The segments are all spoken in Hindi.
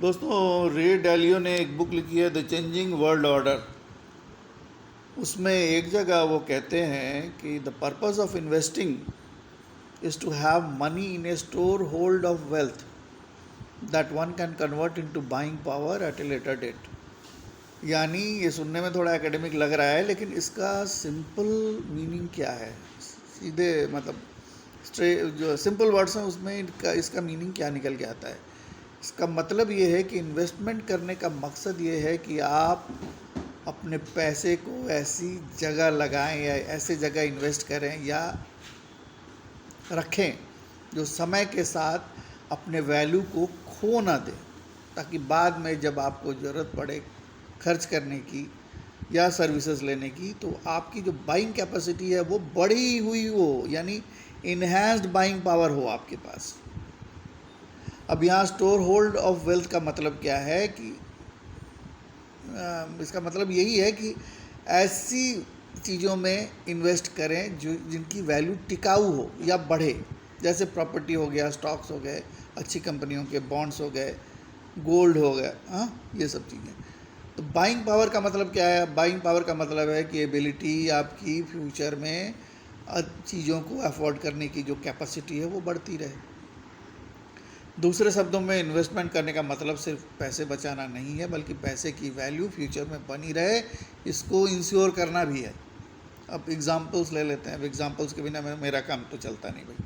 दोस्तों, रे डालियो ने एक बुक लिखी है द चेंजिंग वर्ल्ड ऑर्डर। उसमें एक जगह वो कहते हैं कि the purpose of investing is to have money in a store hold of wealth that one can convert into buying power at a later date. यानी ये सुनने में थोड़ा एकेडमिक लग रहा है, लेकिन इसका सिंपल मीनिंग क्या है, सीधे मतलब जो सिंपल वर्ड्स हैं उसमें इसका मीनिंग क्या निकल के आता है। इसका मतलब ये है कि इन्वेस्टमेंट करने का मकसद ये है कि आप अपने पैसे को ऐसी जगह लगाएं या ऐसे जगह इन्वेस्ट करें या रखें जो समय के साथ अपने वैल्यू को खो ना दे, ताकि बाद में जब आपको ज़रूरत पड़े खर्च करने की या सर्विसेज लेने की, तो आपकी जो बाइंग कैपेसिटी है वो बढ़ी हुई हो, यानी इन्हेंस्ड बाइंग पावर हो आपके पास। अब यहाँ स्टोर होल्ड ऑफ वेल्थ का मतलब क्या है कि इसका मतलब यही है कि ऐसी चीज़ों में इन्वेस्ट करें जो जिनकी वैल्यू टिकाऊ हो या बढ़े, जैसे प्रॉपर्टी हो गया, स्टॉक्स हो गए, अच्छी कंपनियों के बॉन्ड्स हो गए, गोल्ड हो गया, हाँ ये सब चीज़ें। तो बाइंग पावर का मतलब क्या है? बाइंग पावर का मतलब है कि एबिलिटी आपकी फ्यूचर में चीज़ों को अफोर्ड करने की जो कैपेसिटी है वो बढ़ती रहे। दूसरे शब्दों में इन्वेस्टमेंट करने का मतलब सिर्फ पैसे बचाना नहीं है, बल्कि पैसे की वैल्यू फ्यूचर में बनी रहे, इसको इंश्योर करना भी है। अब एग्जांपल्स ले लेते हैं। अब एग्जांपल्स के बिना मेरा काम तो चलता नहीं भाई।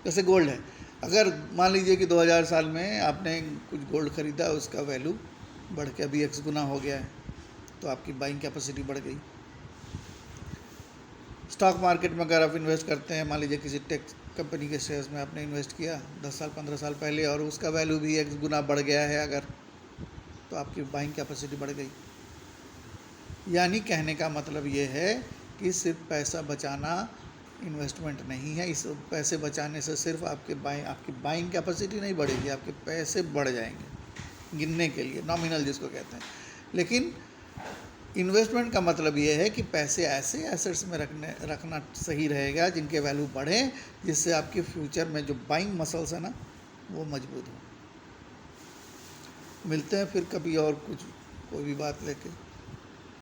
जैसे गोल्ड है, अगर मान लीजिए कि 2000 साल में आपने कुछ गोल्ड ख़रीदा, उसका वैल्यू बढ़ के अभी x गुना हो गया है, तो आपकी बाइंग कैपेसिटी बढ़ गई। स्टॉक मार्केट में अगर आप इन्वेस्ट करते हैं, मान लीजिए किसी टेक कंपनी के शेयर्स में आपने इन्वेस्ट किया 10 साल 15 साल पहले, और उसका वैल्यू भी x गुना बढ़ गया है अगर, तो आपकी बाइंग कैपेसिटी बढ़ गई। यानी कहने का मतलब ये है कि सिर्फ पैसा बचाना इन्वेस्टमेंट नहीं है। इस पैसे बचाने से सिर्फ आपकी बाइंग कैपेसिटी नहीं बढ़ेगी, आपके पैसे बढ़ जाएंगे, गिनने के लिए नॉमिनल जिसको कहते हैं। लेकिन इन्वेस्टमेंट का मतलब ये है कि पैसे ऐसे एसेट्स में रखना सही रहेगा जिनके वैल्यू बढ़ें, जिससे आपके फ्यूचर में जो बाइंग मसल्स है ना वो मजबूत हो। मिलते हैं फिर कभी और कोई भी बात लेके।